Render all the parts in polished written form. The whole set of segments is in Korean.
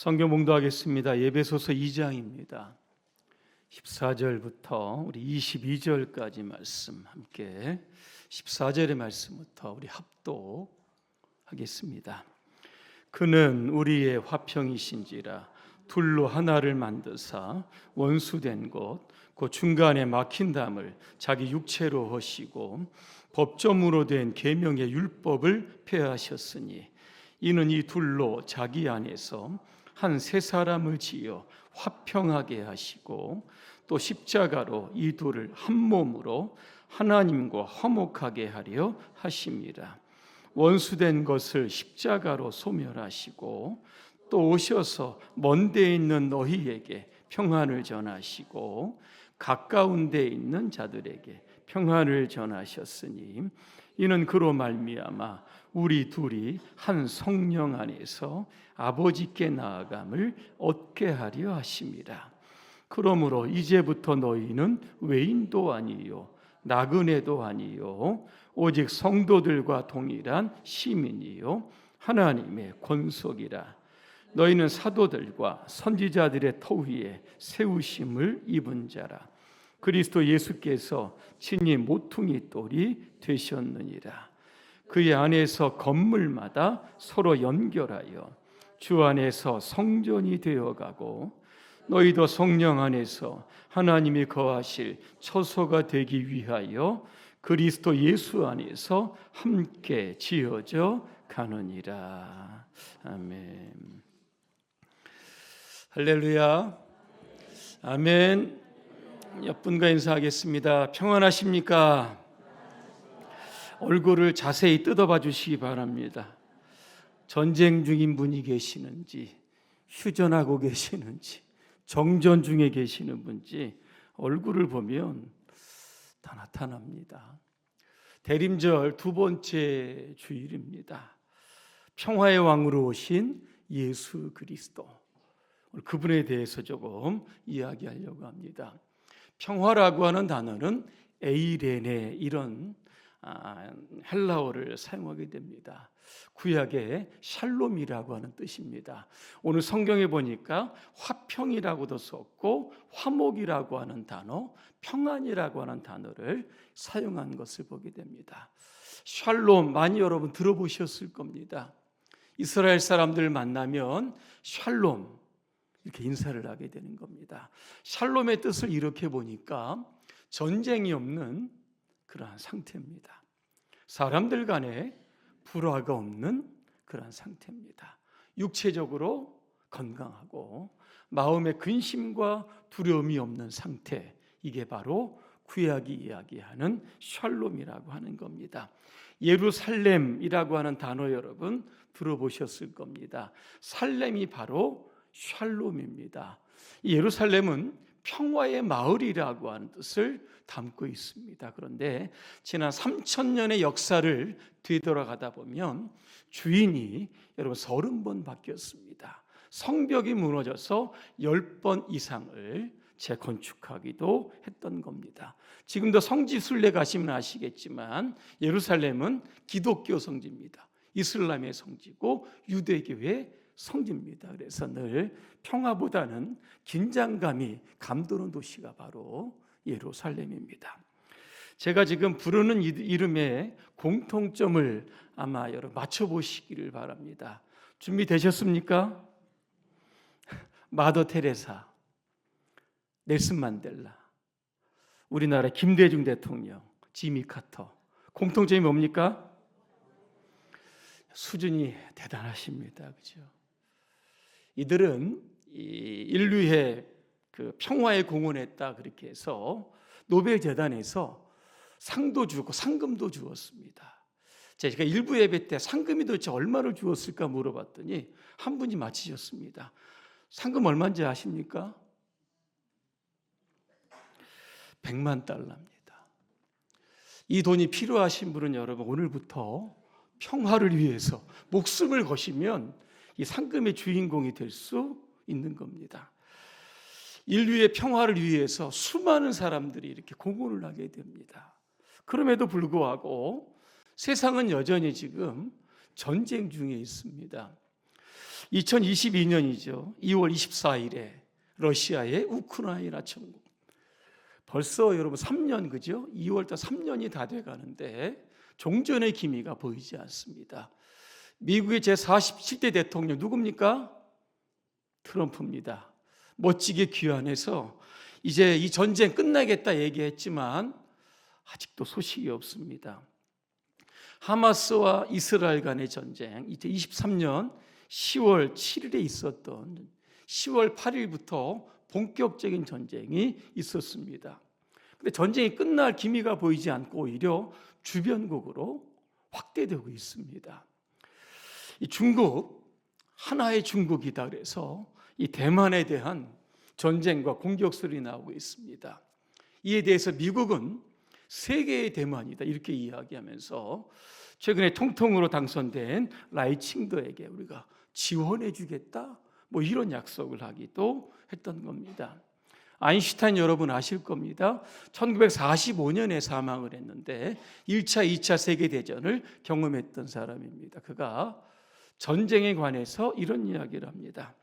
성경 봉독하겠습니다. 에베소서 2장입니다. 14절부터 우리 22절까지 말씀 함께 14절의 말씀부터 우리 합독하겠습니다. 그는 우리의 화평이신지라 둘로 하나를 만드사 원수된 곳 그 중간에 막힌 담을 자기 육체로 하시고 법조문으로 된 계명의 율법을 폐하셨으니 이는 이 둘로 자기 안에서 한 세 사람을 지어 화평하게 하시고 또 십자가로 이 둘을 한 몸으로 하나님과 화목하게 하려 하심이라. 원수된 것을 십자가로 소멸하시고 또 오셔서 먼 데 있는 너희에게 평안을 전하시고 가까운 데 있는 자들에게 평안을 전하셨으니 이는 그로 말미암아 우리 둘이 한 성령 안에서 아버지께 나아감을 얻게 하려 하심이라. 그러므로 이제부터 너희는 외인도 아니요 나그네도 아니요 오직 성도들과 동일한 시민이요 하나님의 권속이라. 너희는 사도들과 선지자들의 터 위에 세우심을 입은 자라. 그리스도 예수께서 친히 모퉁이 돌이 되셨느니라. 그의 안에서 건물마다 서로 연결하여 주 안에서 성전이 되어가고 너희도 성령 안에서 하나님이 거하실 처소가 되기 위하여 그리스도 예수 안에서 함께 지어져 가느니라. 아멘. 할렐루야. 아멘. 옆분과 인사하겠습니다. 평안하십니까? 얼굴을 자세히 뜯어봐 주시기 바랍니다. 전쟁 중인 분이 계시는지, 휴전하고 계시는지, 정전 중에 계시는 분지 얼굴을 보면 다 나타납니다. 대림절 두 번째 주일입니다. 평화의 왕으로 오신 예수 그리스도, 그분에 대해서 조금 이야기하려고 합니다. 평화라고 하는 단어는 에이레네 이런 헬라어를 사용하게 됩니다. 구약의 샬롬이라고 하는 뜻입니다. 오늘 성경에 보니까 화평이라고도 썼고 화목이라고 하는 단어, 평안이라고 하는 단어를 사용한 것을 보게 됩니다. 샬롬 많이 여러분 들어보셨을 겁니다. 이스라엘 사람들 만나면 샬롬 이렇게 인사를 하게 되는 겁니다. 샬롬의 뜻을 이렇게 보니까 전쟁이 없는 그러한 상태입니다. 사람들 간에 불화가 없는 그러한 상태입니다. 육체적으로 건강하고 마음의 근심과 두려움이 없는 상태, 이게 바로 구약이 이야기하는 샬롬이라고 하는 겁니다. 예루살렘이라고 하는 단어 여러분 들어보셨을 겁니다. 살렘이 바로 샬롬입니다. 예루살렘은 평화의 마을이라고 하는 뜻을 담고 있습니다. 그런데 지난 3000년의 역사를 뒤돌아가다 보면 주인이 여러분 30번 바뀌었습니다. 성벽이 무너져서 10번 이상을 재건축하기도 했던 겁니다. 지금도 성지순례 가시면 아시겠지만 예루살렘은 기독교 성지입니다. 이슬람의 성지고 유대교의 성지입니다. 그래서 늘 평화보다는 긴장감이 감도는 도시가 바로 예루살렘입니다. 제가 지금 부르는 이름의 공통점을 아마 여러분 맞춰보시기를 바랍니다. 준비되셨습니까? 마더 테레사, 넬슨 만델라, 우리나라 김대중 대통령, 지미 카터. 공통점이 뭡니까? 수준이 대단하십니다. 그죠? 이들은 인류의 그 평화에 공헌했다 그렇게 해서 노벨 재단에서 상도 주고 상금도 주었습니다. 제가 일부 예배 때 상금이 도대체 얼마를 주었을까 물어봤더니 한 분이 맞히셨습니다. 상금 얼마인지 아십니까? 100만 달러입니다. 이 돈이 필요하신 분은 여러분 오늘부터 평화를 위해서 목숨을 거시면 이 상금의 주인공이 될 수 있는 겁니다. 인류의 평화를 위해서 수많은 사람들이 이렇게 공헌을 하게 됩니다. 그럼에도 불구하고 세상은 여전히 지금 전쟁 중에 있습니다. 2022년이죠. 2월 24일에 러시아의 우크라이나 침공. 벌써 여러분 3년, 그죠? 2월달 3년이 다 돼가는데 종전의 기미가 보이지 않습니다. 미국의 제47대 대통령 누굽니까? 트럼프입니다. 멋지게 귀환해서 이제 이 전쟁 끝나겠다 얘기했지만 아직도 소식이 없습니다. 하마스와 이스라엘 간의 전쟁, 이제 23년 10월 7일에 있었던 10월 8일부터 본격적인 전쟁이 있었습니다. 그런데 전쟁이 끝날 기미가 보이지 않고 오히려 주변국으로 확대되고 있습니다. 이 중국, 하나의 중국이다 그래서 이 대만에 대한 전쟁과 공격설이 나오고 있습니다. 이에 대해서 미국은 세계의 대만이다 이렇게 이야기하면서 최근에 통통으로 당선된 라이칭더에게 우리가 지원해 주겠다 뭐 이런 약속을 하기도 했던 겁니다. 아인슈타인 여러분 아실 겁니다. 1945년에 사망을 했는데 1차, 2차 세계대전을 경험했던 사람입니다. 그가 전쟁에 관해서 이런 이야기를 합니다.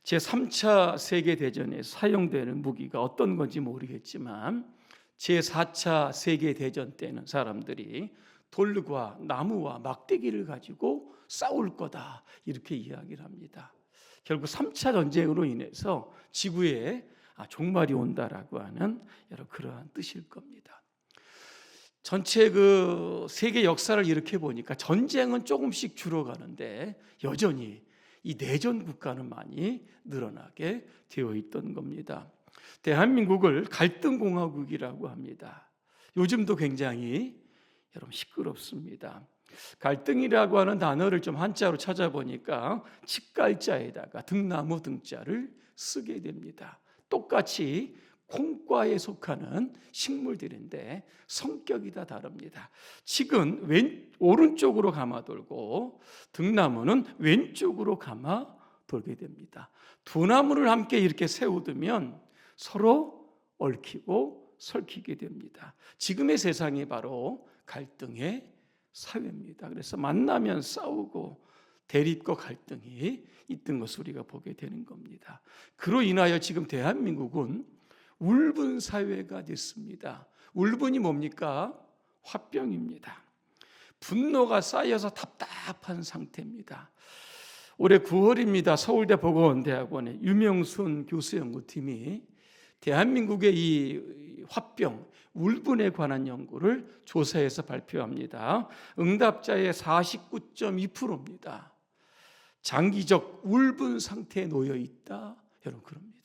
제3차 세계대전에 사용되는 무기가 어떤 건지 모르겠지만 제4차 세계대전 때는 사람들이 돌과 나무와 막대기를 가지고 싸울 거다 이렇게 이야기를 합니다. 결국 3차 전쟁으로 인해서 지구에 종말이 온다라고 하는 여러 그러한 뜻일 겁니다. 전체 그 세계 역사를 이렇게 보니까 전쟁은 조금씩 줄어가는데 여전히 이 내전 국가는 많이 늘어나게 되어 있던 겁니다. 대한민국을 갈등공화국이라고 합니다. 요즘도 굉장히 여러분 시끄럽습니다. 갈등이라고 하는 단어를 좀 한자로 찾아보니까 칡갈자에다가 등나무 등자를 쓰게 됩니다. 똑같이 콩과에 속하는 식물들인데 성격이 다 다릅니다. 칡은 오른쪽으로 감아 돌고 등나무는 왼쪽으로 감아 돌게 됩니다. 두 나무를 함께 이렇게 세워두면 서로 얽히고 설키게 됩니다. 지금의 세상이 바로 갈등의 사회입니다. 그래서 만나면 싸우고 대립과 갈등이 있던 것을 우리가 보게 되는 겁니다. 그로 인하여 지금 대한민국은 울분 사회가 됐습니다. 울분이 뭡니까? 화병입니다. 분노가 쌓여서 답답한 상태입니다. 올해 9월입니다. 서울대 보건대학원의 유명순 교수 연구팀이 대한민국의 이 화병, 울분에 관한 연구를 조사해서 발표합니다. 응답자의 49.2%입니다. 장기적 울분 상태에 놓여 있다. 여러분 그럽니다.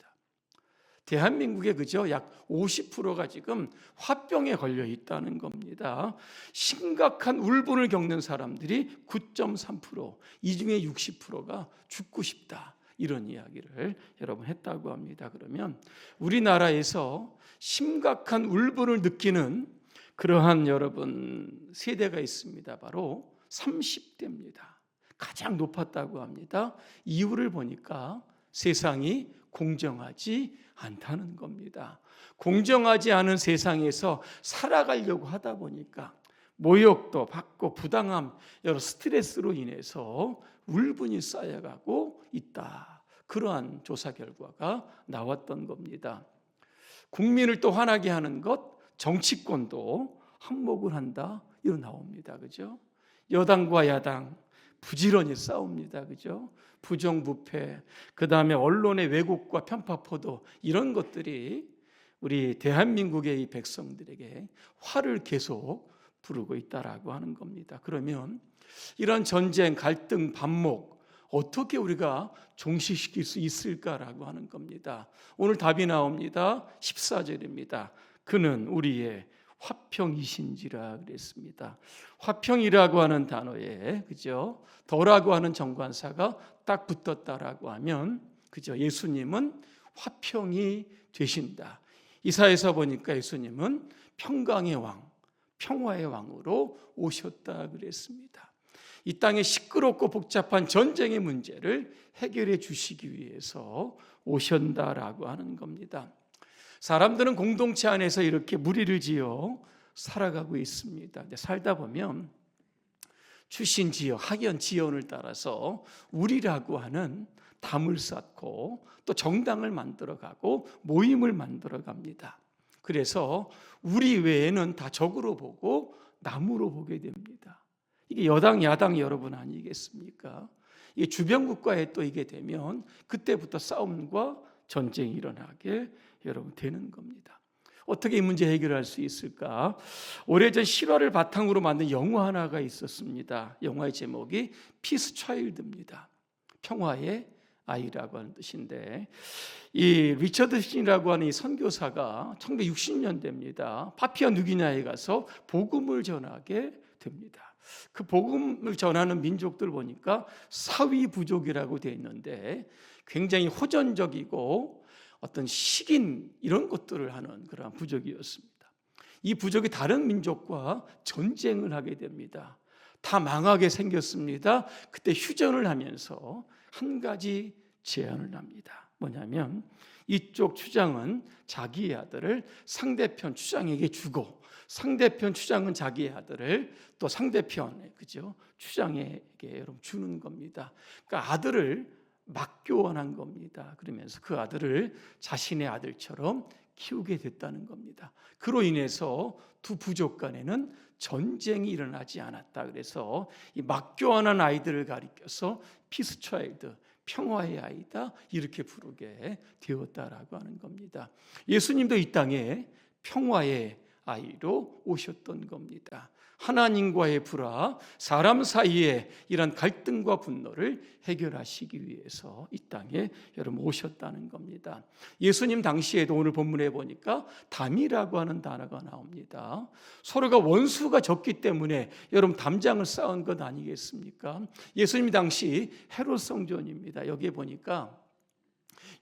대한민국의 그죠? 약 50%가 지금 화병에 걸려 있다는 겁니다. 심각한 울분을 겪는 사람들이 9.3%, 이 중에 60%가 죽고 싶다. 이런 이야기를 여러분 했다고 합니다. 그러면 우리나라에서 심각한 울분을 느끼는 그러한 여러분 세대가 있습니다. 바로 30대입니다. 가장 높았다고 합니다. 이유를 보니까 세상이 공정하지 않다는 겁니다. 공정하지 않은 세상에서 살아가려고 하다 보니까 모욕도 받고 부당함, 여러 스트레스로 인해서 울분이 쌓여가고 있다. 그러한 조사 결과가 나왔던 겁니다. 국민을 또 화나게 하는 것, 정치권도 한몫을 한다. 이거 나옵니다. 그죠? 여당과 야당 부지런히 싸웁니다. 그죠? 부정부패, 그 다음에 언론의 왜곡과 편파 포도 이런 것들이 우리 대한민국의 이 백성들에게 화를 계속 부르고 있다라고 하는 겁니다. 그러면 이런 전쟁, 갈등, 반목 어떻게 우리가 종식시킬 수 있을까라고 하는 겁니다. 오늘 답이 나옵니다. 14절입니다. 그는 우리의 화평이신지라 그랬습니다. 화평이라고 하는 단어에 그죠? 더라고 하는 정관사가 딱 붙었다라고 하면 그죠? 예수님은 화평이 되신다. 이사야서 보니까 예수님은 평강의 왕, 평화의 왕으로 오셨다 그랬습니다. 이 땅의 시끄럽고 복잡한 전쟁의 문제를 해결해 주시기 위해서 오셨다라고 하는 겁니다. 사람들은 공동체 안에서 이렇게 무리를 지어 살아가고 있습니다. 근데 살다 보면 출신 지역, 학연 지연을 따라서 우리라고 하는 담을 쌓고 또 정당을 만들어가고 모임을 만들어갑니다. 그래서 우리 외에는 다 적으로 보고 남으로 보게 됩니다. 이게 여당 야당 여러분 아니겠습니까? 이게 주변 국가에 또 이게 되면 그때부터 싸움과 전쟁이 일어나게 여러분 되는 겁니다. 어떻게 이 문제 해결할 수 있을까? 오래전 실화를 바탕으로 만든 영화 하나가 있었습니다. 영화의 제목이 피스 차일드입니다. 평화의 아이라고 하는 뜻인데, 이 리처드 신이라고 하는 이 선교사가 1960년대입니다. 파피아 누기냐에 가서 복음을 전하게 됩니다. 그 복음을 전하는 민족들 보니까 사위 부족이라고 되어 있는데 굉장히 호전적이고 어떤 식인 이런 것들을 하는 그런 부족이었습니다. 이 부족이 다른 민족과 전쟁을 하게 됩니다. 다 망하게 생겼습니다. 그때 휴전을 하면서 한 가지 제안을 합니다. 뭐냐면 이쪽 추장은 자기의 아들을 상대편 추장에게 주고 상대편 추장은 자기의 아들을 또 상대편 추장에게 여러분 주는 겁니다. 그러니까 아들을 맞교환한 겁니다. 그러면서 그 아들을 자신의 아들처럼 키우게 됐다는 겁니다. 그로 인해서 두 부족 간에는 전쟁이 일어나지 않았다. 그래서 이 맞교환한 아이들을 가리켜서 피스 차일드, 평화의 아이다 이렇게 부르게 되었다라고 하는 겁니다. 예수님도 이 땅에 평화의 아이로 오셨던 겁니다. 하나님과의 불화, 사람 사이에 이런 갈등과 분노를 해결하시기 위해서 이 땅에 여러분 오셨다는 겁니다. 예수님 당시에도 오늘 본문에 보니까 담이라고 하는 단어가 나옵니다. 서로가 원수가 적기 때문에 여러분 담장을 쌓은 것 아니겠습니까? 예수님 당시 헤롯 성전입니다. 여기에 보니까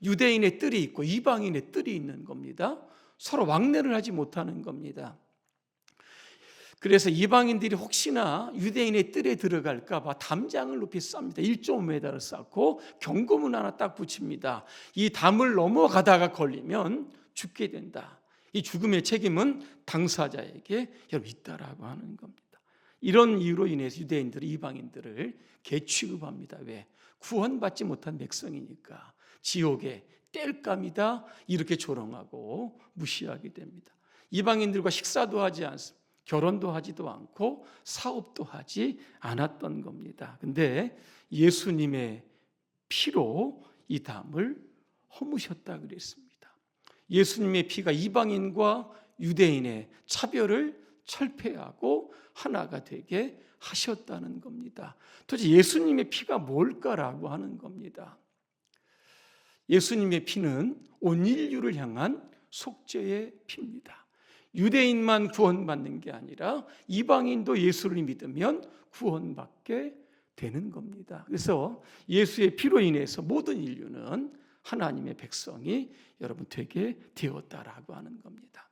유대인의 뜰이 있고 이방인의 뜰이 있는 겁니다. 서로 왕래를 하지 못하는 겁니다. 그래서 이방인들이 혹시나 유대인의 뜰에 들어갈까 봐 담장을 높이 쌓습니다. 1.5m를 쌓고 경고문 하나 딱 붙입니다. 이 담을 넘어가다가 걸리면 죽게 된다. 이 죽음의 책임은 당사자에게 있다라고 하는 겁니다. 이런 이유로 인해서 유대인들이 이방인들을 개취급합니다. 왜? 구원받지 못한 백성이니까 지옥의 땔감이다 이렇게 조롱하고 무시하게 됩니다. 이방인들과 식사도 하지 않습니다. 결혼도 하지도 않고 사업도 하지 않았던 겁니다. 근데 예수님의 피로 이 담을 허무셨다 그랬습니다. 예수님의 피가 이방인과 유대인의 차별을 철폐하고 하나가 되게 하셨다는 겁니다. 도대체 예수님의 피가 뭘까라고 하는 겁니다. 예수님의 피는 온 인류를 향한 속죄의 피입니다. 유대인만 구원받는 게 아니라 이방인도 예수를 믿으면 구원받게 되는 겁니다. 그래서 예수의 피로 인해서 모든 인류는 하나님의 백성이 여러분 되게 되었다라고 하는 겁니다.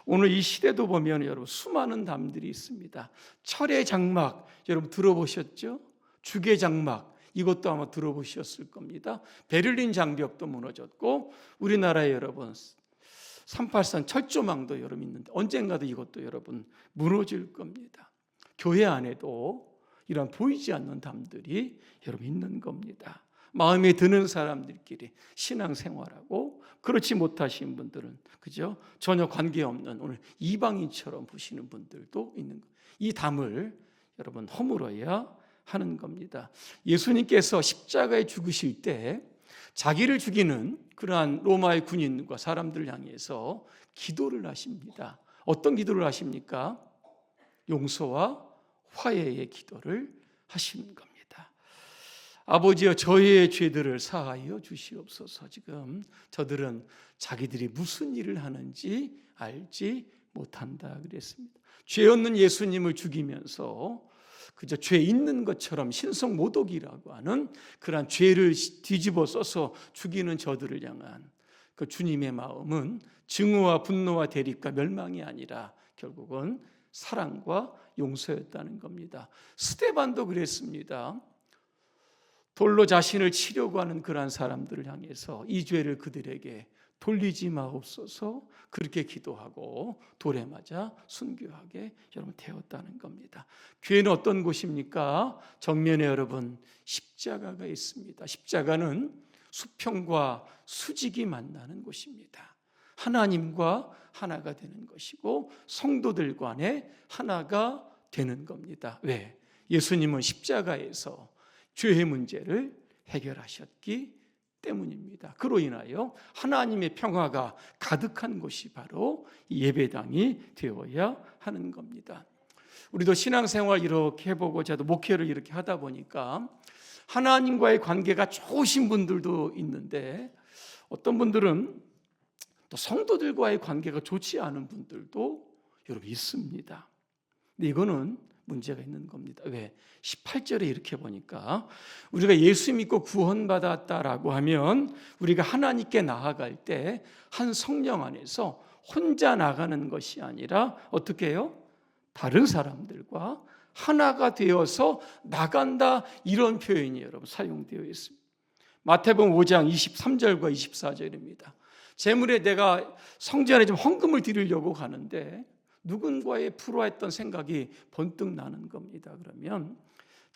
오늘 이 시대도 보면 여러분 수많은 담들이 있습니다. 철의 장막 여러분 들어보셨죠? 죽의 장막 이것도 아마 들어보셨을 겁니다. 베를린 장벽도 무너졌고 우리나라에 여러분 383 철조망도 여러분 있는데 언젠가도 이것도 여러분 무너질 겁니다. 교회 안에도 이런 보이지 않는 담들이 여러분 있는 겁니다. 마음에 드는 사람들끼리 신앙생활하고 그렇지 못하신 분들은 그죠? 전혀 관계없는 오늘 이방인처럼 보시는 분들도 있는 거예요. 이 담을 여러분 허물어야 하는 겁니다. 예수님께서 십자가에 죽으실 때 자기를 죽이는 그러한 로마의 군인과 사람들을 향해서 기도를 하십니다. 어떤 기도를 하십니까? 용서와 화해의 기도를 하시는 겁니다. 아버지여 저희의 죄들을 사하여 주시옵소서. 지금 저들은 자기들이 무슨 일을 하는지 알지 못한다 그랬습니다. 죄 없는 예수님을 죽이면서 그저 죄 있는 것처럼 신성모독이라고 하는 그러한 죄를 뒤집어 써서 죽이는 저들을 향한 그 주님의 마음은 증오와 분노와 대립과 멸망이 아니라 결국은 사랑과 용서였다는 겁니다. 스데반도 그랬습니다. 돌로 자신을 치려고 하는 그러한 사람들을 향해서 이 죄를 그들에게 돌리지 마옵소서. 그렇게 기도하고 돌에 맞아 순교하게 여러분 되었다는 겁니다. 교회는 어떤 곳입니까? 정면에 여러분 십자가가 있습니다. 십자가는 수평과 수직이 만나는 곳입니다. 하나님과 하나가 되는 것이고 성도들 간에 하나가 되는 겁니다. 왜? 예수님은 십자가에서 죄의 문제를 해결하셨기 때문입니다. 그로 인하여 하나님의 평화가 가득한 곳이 바로 예배당이 되어야 하는 겁니다. 우리도 신앙생활 이렇게 해보고 저도 목회를 이렇게 하다 보니까 하나님과의 관계가 좋으신 분들도 있는데 어떤 분들은 또 성도들과의 관계가 좋지 않은 분들도 여러분 있습니다. 근데 이거는 문제가 있는 겁니다. 왜? 18절에 이렇게 보니까 우리가 예수 믿고 구원받았다라고 하면 우리가 하나님께 나아갈 때 한 성령 안에서 혼자 나가는 것이 아니라 어떻게 해요? 다른 사람들과 하나가 되어서 나간다, 이런 표현이 여러분 사용되어 있습니다. 마태복음 5장 23절과 24절입니다. 재물에 내가 성전에 좀 헌금을 드리려고 가는데 누군가의 불화했던 생각이 번뜩 나는 겁니다. 그러면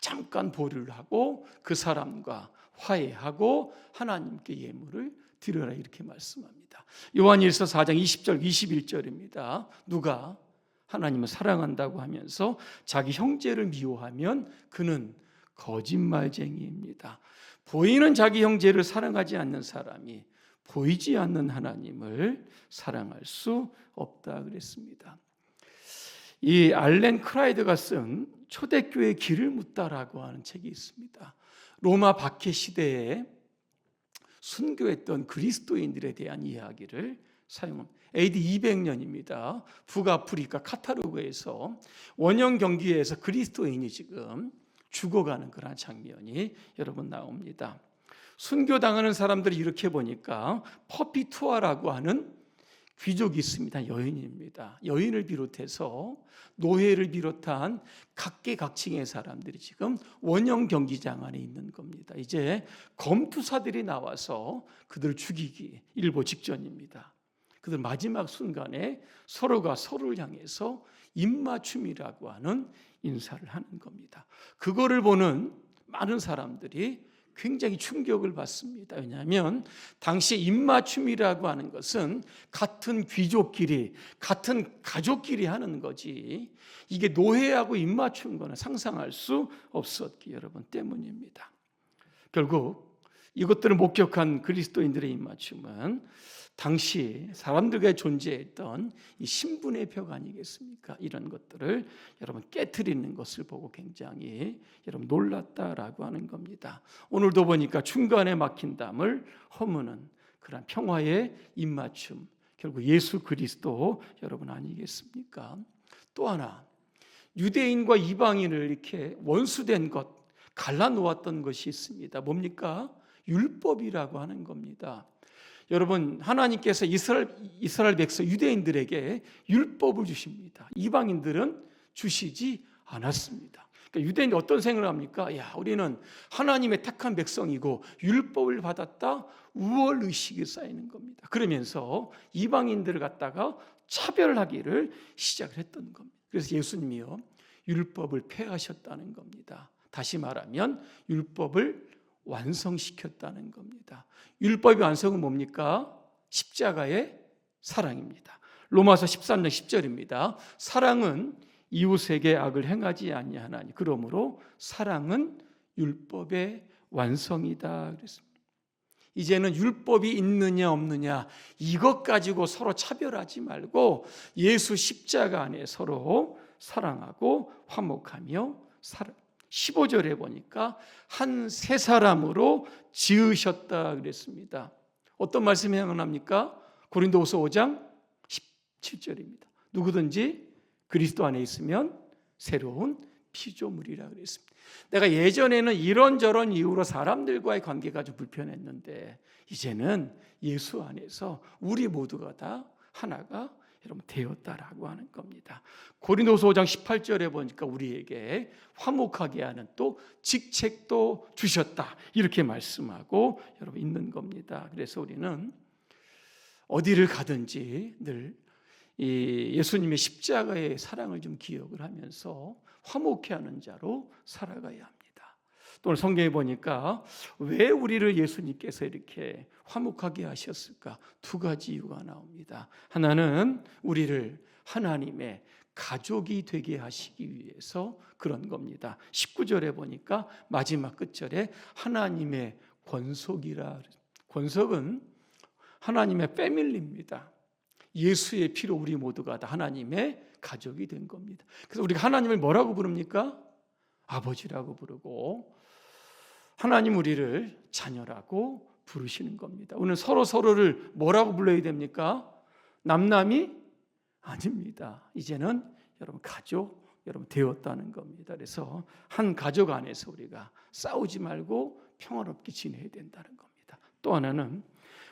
잠깐 보류를 하고 그 사람과 화해하고 하나님께 예물을 드려라, 이렇게 말씀합니다. 요한일서 4장 20절 21절입니다. 누가 하나님을 사랑한다고 하면서 자기 형제를 미워하면 그는 거짓말쟁이입니다. 보이는 자기 형제를 사랑하지 않는 사람이 보이지 않는 하나님을 사랑할 수 없다 그랬습니다. 이 알렌 크라이드가 쓴 초대교회 길을 묻다라고 하는 책이 있습니다. 로마 박해 시대에 순교했던 그리스도인들에 대한 이야기를 사용합니다. AD 200년입니다. 북아프리카 카타르그에서 원형 경기에서 그리스도인이 지금 죽어가는 그런 장면이 여러분 나옵니다. 순교당하는 사람들이 이렇게 보니까 퍼피투아라고 하는 귀족이 있습니다. 여인입니다. 여인을 비롯해서 노예를 비롯한 각계각층의 사람들이 지금 원형 경기장 안에 있는 겁니다. 이제 검투사들이 나와서 그들을 죽이기 일보 직전입니다. 그들 마지막 순간에 서로가 서로를 향해서 입맞춤이라고 하는 인사를 하는 겁니다. 그거를 보는 많은 사람들이 굉장히 충격을 받습니다. 왜냐하면 당시 입맞춤이라고 하는 것은 같은 귀족끼리, 같은 가족끼리 하는 거지, 이게 노예하고 입맞춘 거는 상상할 수 없었기 여러분 때문입니다. 결국 이것들을 목격한 그리스도인들의 입맞춤은 당시 사람들과 존재했던 이 신분의 벽 아니겠습니까? 이런 것들을 여러분 깨트리는 것을 보고 굉장히 여러분 놀랐다라고 하는 겁니다. 오늘도 보니까 중간에 막힌 담을 허무는 그런 평화의 입맞춤, 결국 예수 그리스도 여러분 아니겠습니까? 또 하나, 유대인과 이방인을 이렇게 원수된 것, 갈라놓았던 것이 있습니다. 뭡니까? 율법이라고 하는 겁니다. 여러분, 하나님께서 이스라엘 백성 유대인들에게 율법을 주십니다. 이방인들은 주시지 않았습니다. 그러니까 유대인이 어떤 생각을 합니까? 야, 우리는 하나님의 택한 백성이고 율법을 받았다, 우월 의식이 쌓이는 겁니다. 그러면서 이방인들을 갖다가 차별하기를 시작을 했던 겁니다. 그래서 예수님이요, 율법을 폐하셨다는 겁니다. 다시 말하면 율법을 완성시켰다는 겁니다. 율법의 완성은 뭡니까? 십자가의 사랑입니다. 로마서 13장 10절입니다. 사랑은 이웃에게 악을 행하지 아니하나니 그러므로 사랑은 율법의 완성이다 그랬습니다. 이제는 율법이 있느냐 없느냐 이것 가지고 서로 차별하지 말고 예수 십자가 안에 서로 사랑하고 화목하며 살아. 15절에 보니까 한 세 사람으로 지으셨다 그랬습니다. 어떤 말씀이 생각납니까? 고린도후서 5장 17절입니다. 누구든지 그리스도 안에 있으면 새로운 피조물이라 그랬습니다. 내가 예전에는 이런저런 이유로 사람들과의 관계가 좀 불편했는데 이제는 예수 안에서 우리 모두가 다 하나가 여러분 되었다라고 하는 겁니다. 고린도서 5장 18절에 보니까 우리에게 화목하게 하는 또 직책도 주셨다 이렇게 말씀하고 여러분 있는 겁니다. 그래서 우리는 어디를 가든지 늘 이 예수님의 십자가의 사랑을 좀 기억을 하면서 화목해하는 자로 살아가야 합니다. 또 오늘 성경에 보니까 왜 우리를 예수님께서 이렇게 화목하게 하셨을까? 두 가지 이유가 나옵니다. 하나는 우리를 하나님의 가족이 되게 하시기 위해서 그런 겁니다. 19절에 보니까 마지막 끝절에 하나님의 권속이라, 권속은 하나님의 패밀리입니다. 예수의 피로 우리 모두가 다 하나님의 가족이 된 겁니다. 그래서 우리가 하나님을 뭐라고 부릅니까? 아버지라고 부르고 하나님 우리를 자녀라고 부르시는 겁니다. 오늘 서로를 뭐라고 불러야 됩니까? 남남이 아닙니다. 이제는 여러분 가족 여러분 되었다는 겁니다. 그래서 한 가족 안에서 우리가 싸우지 말고 평화롭게 지내야 된다는 겁니다. 또 하나는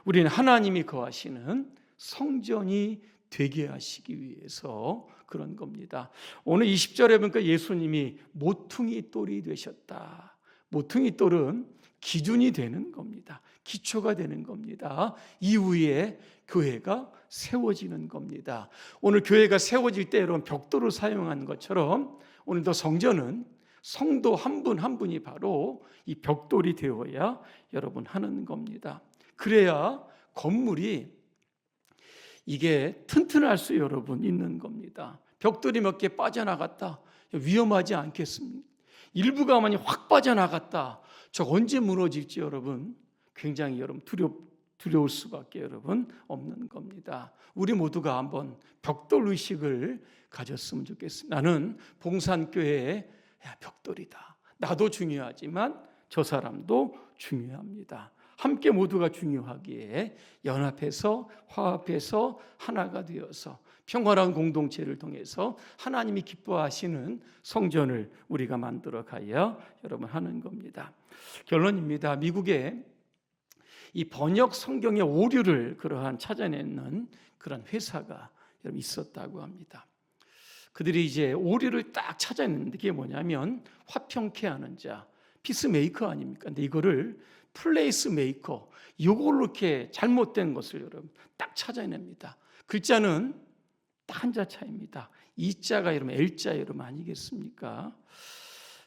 우리는 하나님이 거하시는 성전이 되게 하시기 위해서 그런 겁니다. 오늘 20절에 보니까 예수님이 모퉁이 돌이 되셨다. 모퉁이 돌은 기준이 되는 겁니다. 기초가 되는 겁니다. 이후에 교회가 세워지는 겁니다. 오늘 교회가 세워질 때 여러분 벽돌을 사용한 것처럼 오늘도 성전은 성도 한 분 한 분이 바로 이 벽돌이 되어야 여러분 하는 겁니다. 그래야 건물이 이게 튼튼할 수 여러분 있는 겁니다. 벽돌이 몇 개 빠져나갔다 위험하지 않겠습니까? 일부가 많이 확 빠져나갔다 저 언제 무너질지 여러분 굉장히 여러분 두려울 수밖에 여러분 없는 겁니다. 우리 모두가 한번 벽돌 의식을 가졌으면 좋겠습니다. 나는 봉산교회의 벽돌이다. 나도 중요하지만 저 사람도 중요합니다. 함께 모두가 중요하기에 연합해서 화합해서 하나가 되어서 평화로운 공동체를 통해서 하나님이 기뻐하시는 성전을 우리가 만들어 가야 여러분 하는 겁니다. 결론입니다. 미국에 이 번역 성경의 오류를 그러한 찾아내는 그런 회사가 여러분 있었다고 합니다. 그들이 이제 오류를 딱 찾아냈는데 그게 뭐냐면 화평케 하는 자, 피스메이커 아닙니까? 근데 이거를 플레이스 메이커 이걸로 이렇게 잘못된 것을 여러분 딱 찾아냅니다. 글자는 딱 한자 차이입니다. 이자가 여러분 L자 여러분 아니겠습니까?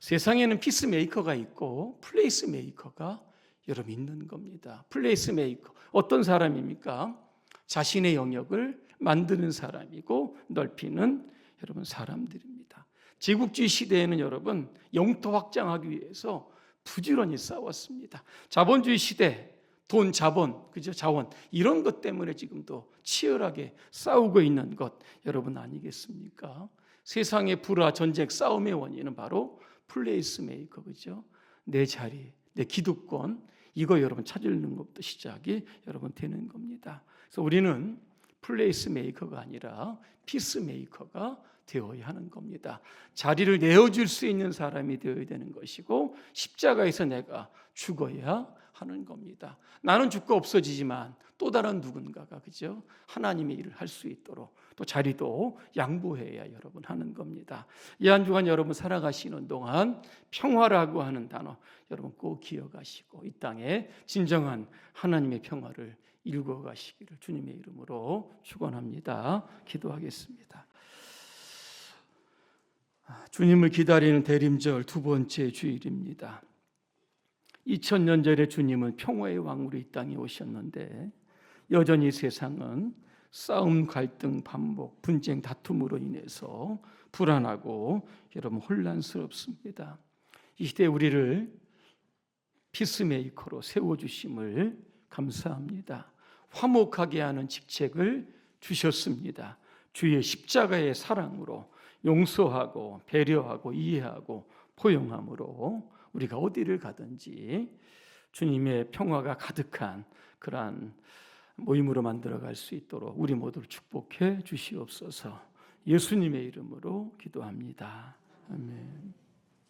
세상에는 피스메이커가 있고 플레이스 메이커가 여러분 있는 겁니다. 플레이스 메이커 어떤 사람입니까? 자신의 영역을 만드는 사람이고 넓히는 여러분 사람들입니다. 제국주의 시대에는 여러분 영토 확장하기 위해서 부지런히 싸웠습니다. 자본주의 시대 돈, 자본, 그죠? 자원 이런 것 때문에 지금도 치열하게 싸우고 있는 것 여러분 아니겠습니까? 세상의 불화, 전쟁, 싸움의 원인은 바로 플레이스 메이커, 그죠? 내 자리, 내 기득권 이거 여러분 찾는 것부터 시작이 여러분 되는 겁니다. 그래서 우리는 플레이스 메이커가 아니라 피스 메이커가 되어야 하는 겁니다. 자리를 내어줄 수 있는 사람이 되어야 되는 것이고 십자가에서 내가 죽어야 하는 겁니다. 나는 죽고 없어지지만 또 다른 누군가가 그죠? 하나님의 일을 할 수 있도록 또 자리도 양보해야 여러분 하는 겁니다. 이 한 주간 여러분 살아가시는 동안 평화라고 하는 단어 여러분 꼭 기억하시고 이 땅에 진정한 하나님의 평화를 일구어 가시기를 주님의 이름으로 축원합니다. 기도하겠습니다. 주님을 기다리는 대림절 두 번째 주일입니다. 2000년 전에 주님은 평화의 왕으로 이 땅에 오셨는데 여전히 세상은 싸움, 갈등, 반복, 분쟁, 다툼으로 인해서 불안하고 여러분 혼란스럽습니다. 이 시대 우리를 피스메이커로 세워주심을 감사합니다. 화목하게 하는 직책을 주셨습니다. 주의 십자가의 사랑으로 용서하고 배려하고 이해하고 포용함으로 우리가 어디를 가든지 주님의 평화가 가득한 그러한 모임으로 만들어갈 수 있도록 우리 모두를 축복해 주시옵소서. 예수님의 이름으로 기도합니다. 아멘.